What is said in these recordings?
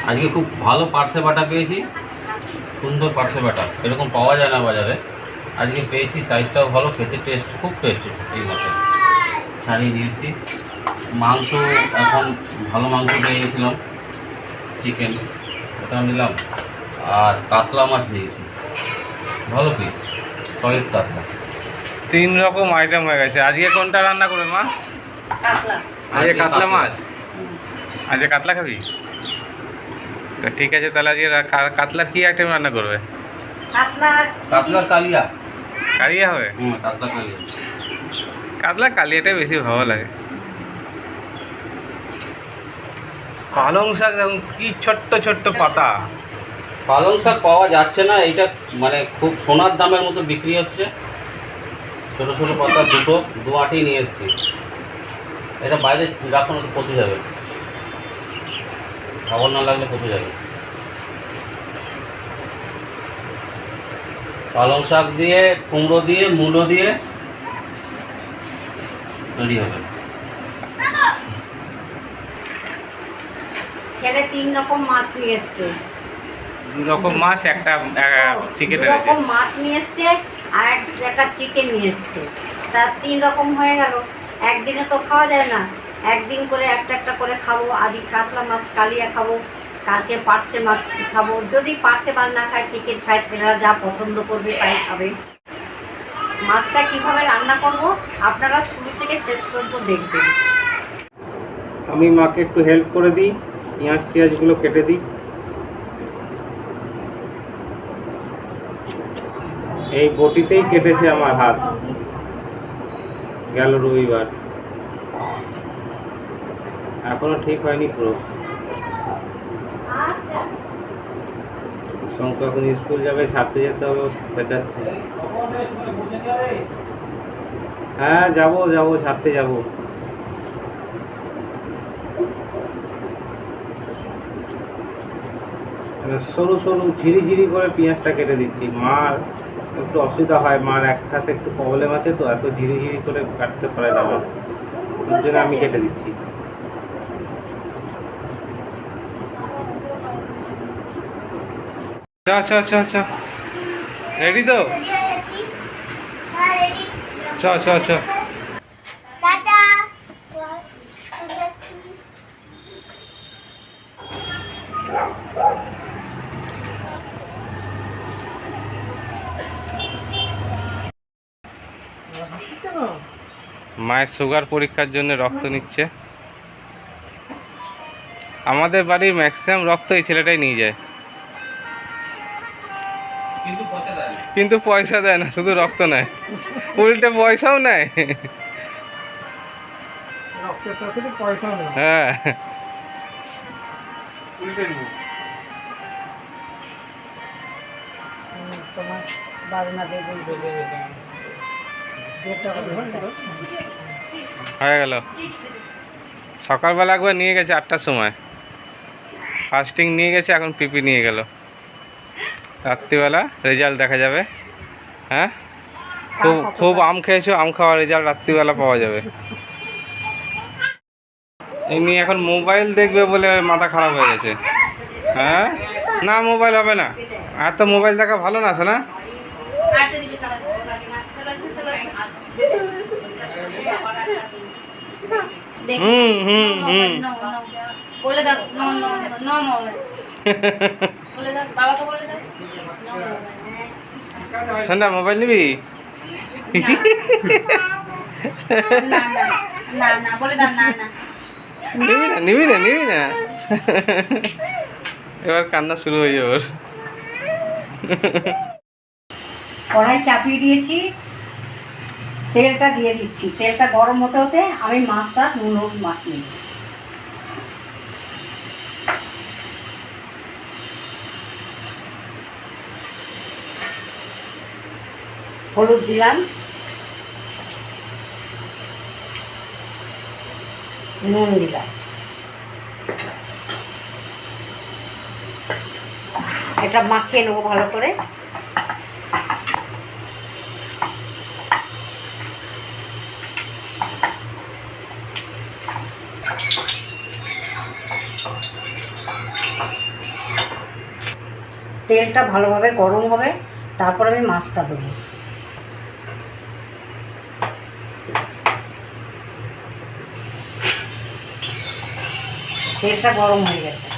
আজকে খুব ভালো পার্সে বাটা পেয়েছি, সুন্দর পার্সে বাটা, এরকম পাওয়া যায় না বাজারে। আজকে পেয়েছি, সাইজটাও ভালো, খেতে টেস্ট, খুব টেস্টি এই মাছে। ছাড়িয়ে নিয়ে এসেছি। মাংস এখন ভালো মাংস পেয়ে গেছিলাম, চিকেন ওটা নিলাম, আর কাতলা মাছ নিয়েছি, ভালো পিস, সলিড কাতলা। 3 রকম আইটেম হয়ে গেছে। আজকে কোনটা রান্না করবে মা? আজকে কাতলা মাছ। আজকে কাতলা খাবি? তো ঠিক আছে, তাহলে আজকে কাতলার কি আইটেম রান্না করবে? কাতলা কালিয়া। কালিয়া হবে? কাতলা কালিয়া। কাতলা কালিয়াটাই বেশি ভালো লাগে। পালং শাক দেখুন কি ছোট্ট ছোট্ট পাতা। পালং শাক পাওয়া যাচ্ছে না, এইটা মানে খুব সোনার দামের মতো বিক্রি হচ্ছে। ছোটো ছোটো পাতা দু আটি নিয়ে এসেছি। এটা বাইরে রাখুন, পচে যাবে, খাবার না লাগলে পচে যাবে। পালং শাক দিয়ে, কুমড়ো দিয়ে, মূলো দিয়ে রেডি হবে। ছেলে 3 রকম মাছ নিয়ে এসছে। 2 রকম মাছ, একটা চিকেন এনেছে। 2 রকম মাছ নিয়ে এসছে আর একটা চিকেন নিয়ে এসছে। তা 3 রকম হয়ে গেল। একদিনে তো খাওয়া যায় না, একদিন করে একটা একটা করে খাবো। আজকে কাতলা মাছ কালিয়া খাবো, কালকে পার্সে মাছ খাবো। যদি পার্সে মাছ না খায়, চিকেন খায়, ছেলেরা যা পছন্দ করবে তাই খাবে। মাছটা কীভাবে রান্না করব আপনারা শুরু থেকে শেষ পর্যন্ত দেখবেন। আমি মাকে একটু হেল্প করে দিই, পেঁয়াজগুলো কেটে দিই। এই বটিতেই কেটেছে আমার হাত, গেল রবিবার, এখনো ঠিক হয়নি পুরো। শঙ্কর এখন স্কুল যাবে, ছাড়তে যেতে হবে, পেঁচাচ্ছে। হ্যাঁ যাবো, ছাড়তে যাবো। সরু সরু ঝিরি করে পেঁয়াজটা কেটে দিচ্ছি। মার একটু অসুবিধা হয়, মার এক হাতে একটু প্রবলেম আছে, তো এত ঝিরি করে কাটতে পারে না, ওর জন্য আমি কেটে দিচ্ছি। আচ্ছা রেডি তো? চ মায়ের সুগার পরীক্ষার জন্য রক্ত নিচ্ছে। আমাদের বাড়ির ম্যাক্সিমাম রক্ত এই ছেলেটাই নিয়ে যায়, কিন্তু পয়সা দেয় না, শুধু রক্ত নেয়, উল্টে পয়সাও নেয়। হ্যাঁ, হয়ে গেল। সকালবেলা একবার নিয়ে গেছে 8টার সময়, ফাস্টিং নিয়ে গেছে, এখন পিপি নিয়ে গেল। রাত্রিবেলা রেজাল্ট দেখা যাবে। হ্যাঁ, খুব আম খেয়েছো, আম খাওয়ার রেজাল্ট রাত্রিবেলা পাওয়া যাবে। এমনি এখন মোবাইল দেখবে বলে মাথা খারাপ হয়ে গেছে। হ্যাঁ, না মোবাইল হবে না, এত মোবাইল দেখা ভালো না, শোনা। সন্ধ্যা মোবাইল নিবি? নিবি না এবার কান্না শুরু হয়ে যাবে। কড়াই চাপিয়ে দিয়েছি, তেলটা দিয়ে দিচ্ছি। তেলটা গরম হতে হতে আমি মাছটা নুন মাছ নিই। হলুদ দিলাম, নুন দিলাম, এটা মাখিয়ে নেবো ভালো করে। তেলটা ভালোভাবে গরম হবে, তারপর আমি মাছটা দেবো। তেলটা গরম হয়ে গেছে,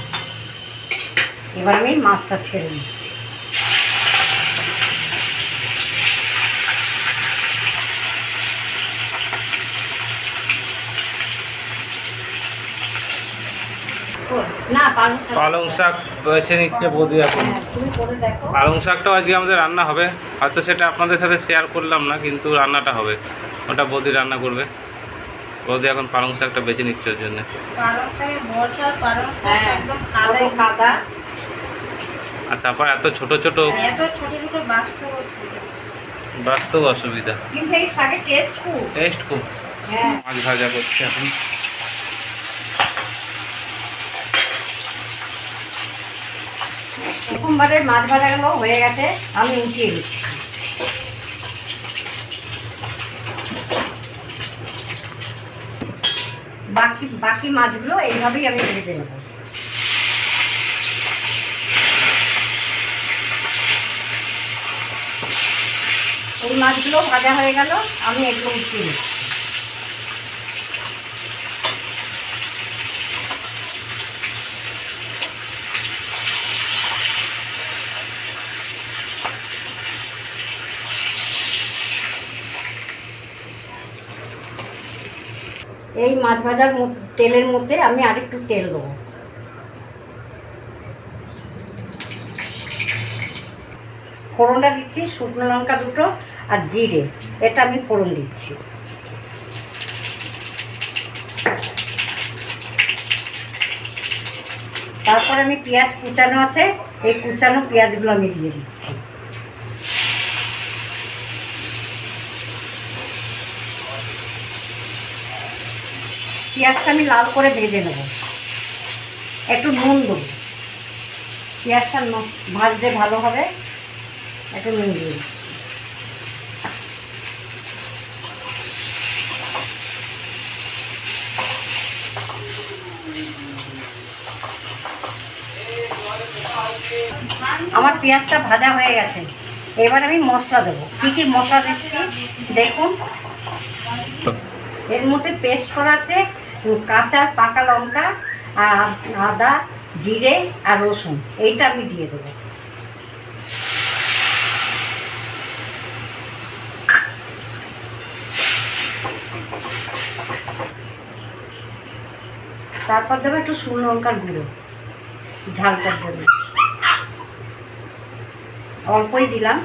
এবার আমি মাছটা ছেড়ে দিচ্ছি। না, পালং শাক বেছে নিচ্ছে বৌদি এখন। তুমি করে দেখো। পালং শাকটাও আজকে আমাদের রান্না হবে, হয়তো সেটা আপনাদের সাথে শেয়ার করলাম না, কিন্তু রান্নাটা হবে, ওটা বৌদি রান্না করবে। বৌদি এখন পালং শাকটা বেছে নিচ্ছে ওর জন্য। কাদা, আর তারপর এত ছোট ছোট বাস্তব অসুবিধা, কিন্তু এই শাকের টেস্ট খুব। টেস্ট খুব। হ্যাঁ, মাছ ভাজা করছে এখন। প্রথমবারে মাছ ভাজাগুলো হয়ে গেছে, আমি উঠিয়ে দিচ্ছি। বাকি মাছগুলো এইভাবেই আমি ভেজে নেব। এই মাছগুলো ভাজা হয়ে গেল, আমি এগুলো উঠিয়ে দিচ্ছি। এই মাছ ভাজার তেলের মধ্যে আমি আরেকটু তেল দেবো। ফোড়নটা দিচ্ছি শুকনো লঙ্কা দুটো আর জিরে, এটা আমি ফোড়ন দিচ্ছি। তারপর আমি পেঁয়াজ কুচানো আছে, এই কুচানো পেঁয়াজগুলো আমি দিয়ে দিচ্ছি। পেঁয়াজটা আমি লাল করে ভেজে নেব, একটু নুন দেবো, পেঁয়াজটা ভাজতে ভালো হবে, একটু নুন দিয়ে দিচ্ছি। আমার পেঁয়াজটা ভাজা হয়ে গেছে, এবার আমি মশলা দেবো। কী কী মশলা দিচ্ছি দেখুন। এর মধ্যে পেস্ট করা আছে কাঁচা পাকা লঙ্কা আর আদা, জিরে আর রসুন, এইটা আমি দিয়ে দেবো। তারপর দেবো একটু শুকনো লঙ্কার গুঁড়ো, ঝালটার জন্য অল্পই দিলাম।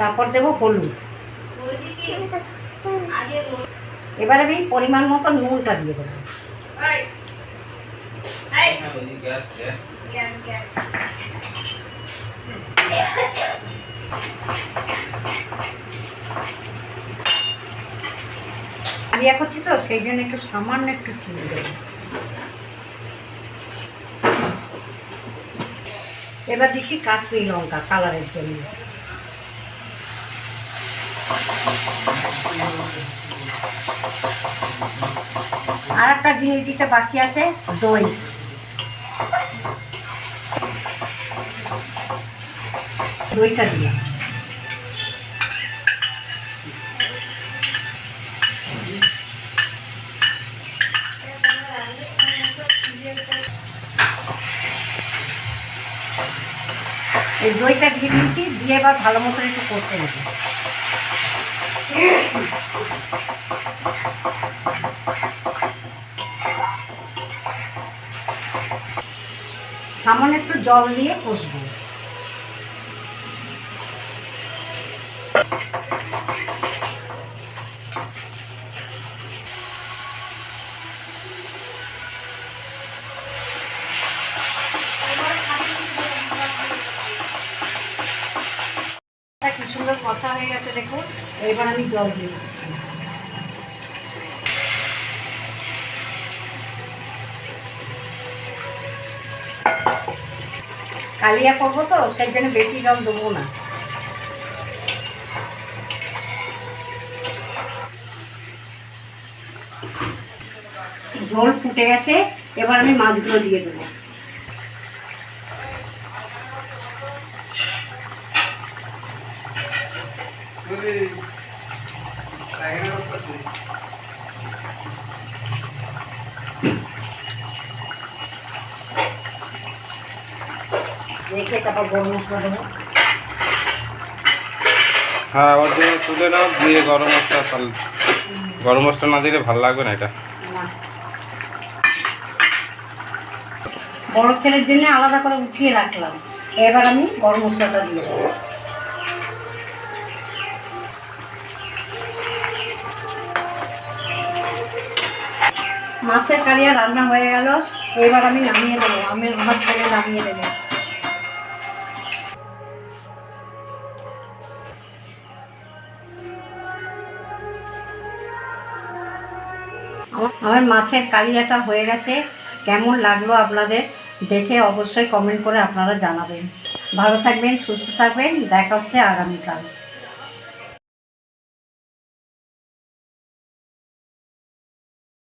তারপর দেবো হলুদ। এবার আমি পরিমাণ মতো নুনটা দিয়ে দেবো। ইয়ে করছি তো, সেই জন্য একটু সামান্য একটু চিনি দেবো। এবার দিচ্ছি কাশ্মীরি লঙ্কা কালারের জন্য। আর একটা জিনিস দিতে বাকি আছে, দই। দইটা দিয়ে এই দইটা দিয়ে দিচ্ছি, দিয়ে এবার ভালো মতো একটু করতে হবে। সামান্য একটু জল দিয়ে কষবো। কি সুন্দর কথা হয়ে গেছে দেখুন। এবার আমি জল দিয়ে দিচ্ছি। কালিয়া করবো তো, সেই জন্য বেশি জল দেবো না। ঝোল ফুটে গেছে, এবার আমি মাছগুলো দিয়ে দেবো। রেখে তারপর গরম মশলা দেবো। হ্যাঁ, আবার দিয়ে তুলে নাও, দিয়ে গরম মশলা গরম মশলা না দিলে ভালো লাগবে না এটা। না, বড় ছেলের জন্য আলাদা করে উঠিয়ে রাখলাম, এবার আমি গরম মশলাটা দিয়ে দেবো। মাছের কালিয়া রান্না হয়ে গেল, এবার আমি নামিয়ে দেবো, আমার ছেলে নামিয়ে দেবো। আমার মাছের কালিয়াটা হয়ে গেছে। কেমন লাগলো আপনাদের দেখে অবশ্যই কমেন্ট করে আপনারা জানাবেন। ভালো থাকবেন, সুস্থ থাকবেন, দেখা হচ্ছে আগামীকাল।